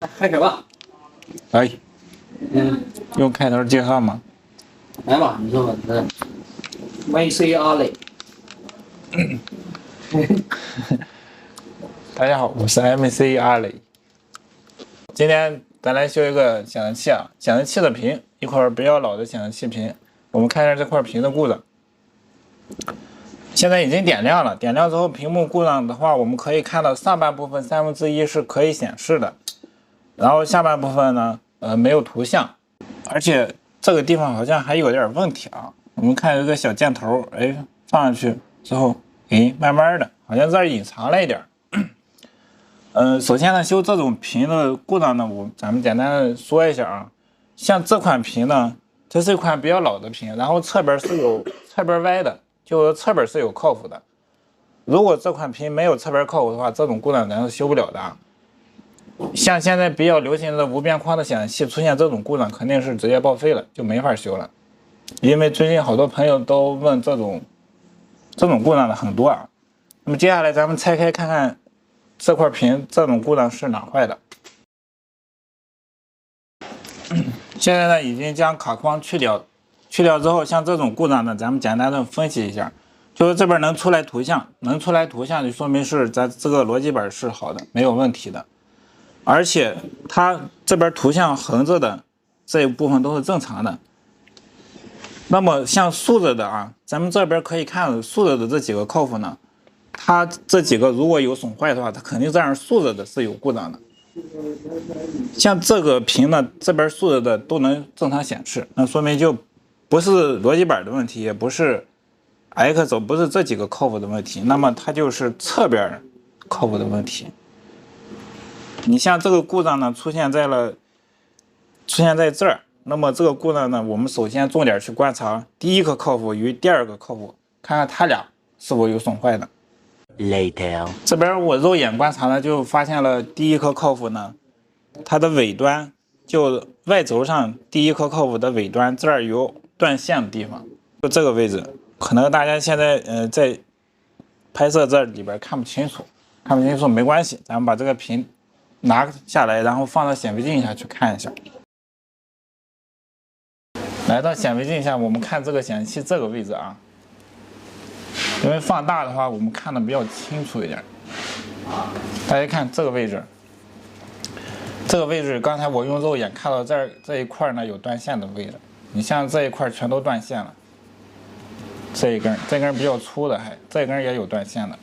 开始吧。哎，嗯，用开头介绍吗？来吧，你说我的 VC 阿磊。大家好，我是 MC 阿磊。今天咱来修一个显示器啊，显示器的屏，一块比较老的显示器屏。我们看一下这块屏的故障。现在已经点亮了，点亮之后屏幕故障的话，我们可以看到上半部分1/3是可以显示的，然后下半部分呢，没有图像，而且这个地方好像还有点问题啊。我们看有一个小箭头，哎，放上去之后，哎，慢慢的，好像这儿隐藏了一点。首先呢，修这种屏的故障呢，咱们简单的说一下啊。像这款屏呢，这是一款比较老的屏，然后侧边是有侧边歪的，就侧边是有扣符的。如果这款屏没有侧边扣符的话，这种故障咱是修不了的啊。像现在比较流行的无边框的显示器出现这种故障，肯定是直接报废了，就没法修了。因为最近好多朋友都问这种故障的很多啊。那么接下来咱们拆开看看这块屏这种故障是哪坏的。现在呢已经将卡框去掉之后，像这种故障呢，咱们简单的分析一下。就是这边能出来图像，就说明是咱这个逻辑本是好的，没有问题的。而且它这边图像横着的这一部分都是正常的。那么像竖着的啊，咱们这边可以看竖着的这几个扣符呢，它这几个如果有损坏的话，它肯定这样竖着的是有故障的。像这个屏呢，这边竖着的都能正常显示，那说明就不是逻辑板的问题，也不是 X 不是这几个扣符的问题，那么它就是侧边扣符的问题。你像这个故障呢，出现在这儿，那么这个故障呢，我们首先重点去观察第一个扣符与第二个扣符，看看它俩是否有损坏的。Later， 这边我肉眼观察呢，就发现了第一颗扣符呢，它的尾端就外轴上第一颗扣符的尾端这儿有断线的地方，就这个位置，可能大家现在在拍摄这里边看不清楚没关系，咱们把这个屏拿下来，然后放到显微镜下去看一下。来到显微镜下，我们看这个显示器这个位置啊，因为放大的话，我们看的比较清楚一点。大家看这个位置，刚才我用肉眼看到这一块呢有断线的位置。你像这一块全都断线了，这根比较粗的，这根也有断线的。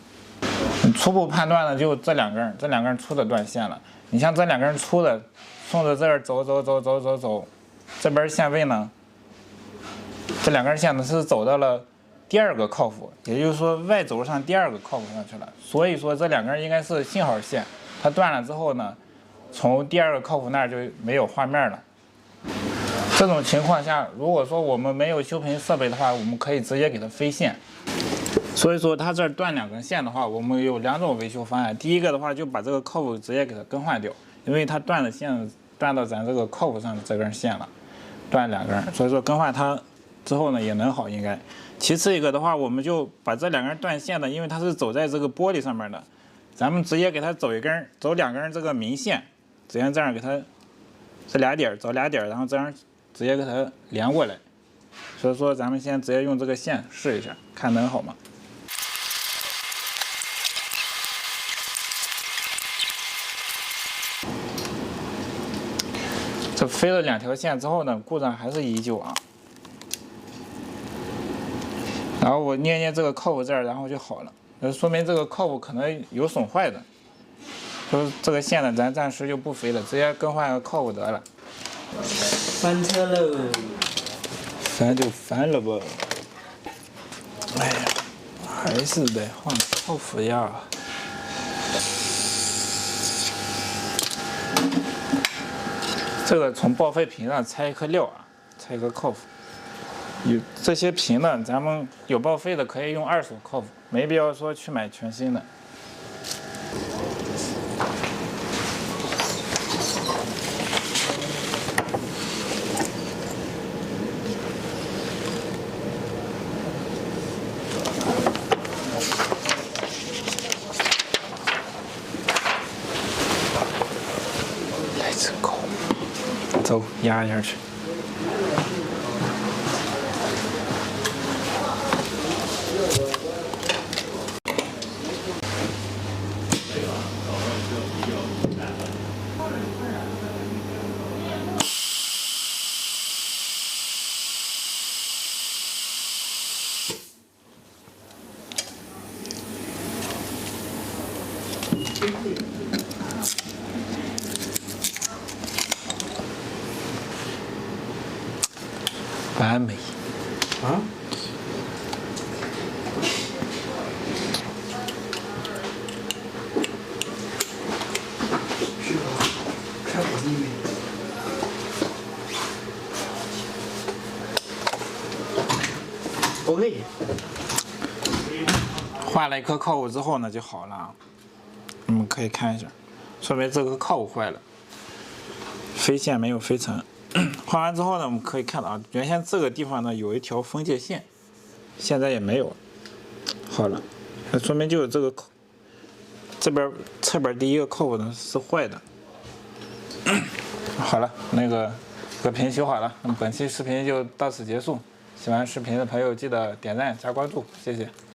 你初步判断呢，就这两根粗的断线了。你像这两根粗的，顺着这儿走，这边线位呢，这两根线呢是走到了第二个扣符，也就是说外轴上第二个扣符上去了。所以说这两根应该是信号线，它断了之后呢，从第二个扣符那儿就没有画面了。这种情况下，如果说我们没有修屏设备的话，我们可以直接给它飞线。所以说它这儿断两根线的话，我们有两种维修方案。第一个的话，就把这个扣符直接给它更换掉，因为它断的线断到咱这个扣符上的这根线了，断两根，所以说更换它之后呢也能好应该。其次一个的话，我们就把这两根断线的，因为它是走在这个玻璃上面的，咱们直接给它走两根这个明线，直接这样给它这俩点走俩点，然后这样直接给它连过来。所以说咱们先直接用这个线试一下，看能好吗？这飞了两条线之后呢，故障还是依旧啊。然后我捏捏这个扣符这儿，然后就好了。那说明这个扣符可能有损坏的。就是这个线呢，咱暂时就不飞了，直接更换个扣符得了。翻车喽！翻就翻了吧。哎呀，还是得换扣符呀。这个从报废屏上拆一颗料啊，拆一个扣符。有这些屏呢，咱们有报废的可以用二手扣符，没必要说去买全新的。来这口，走，压一下去。完美啊！开火地面。OK。换了一颗靠谱之后呢，就好了啊。你们可以看一下，说明这个靠谱坏了，飞线没有飞成。换完之后呢，我们可以看到啊，原先这个地方呢有一条分界线，现在也没有了。好了，那说明就是这个口，这边侧边第一个靠谱呢是坏的。好了，那个这个屏修好了，那么本期视频就到此结束。喜欢视频的朋友记得点赞加关注，谢谢。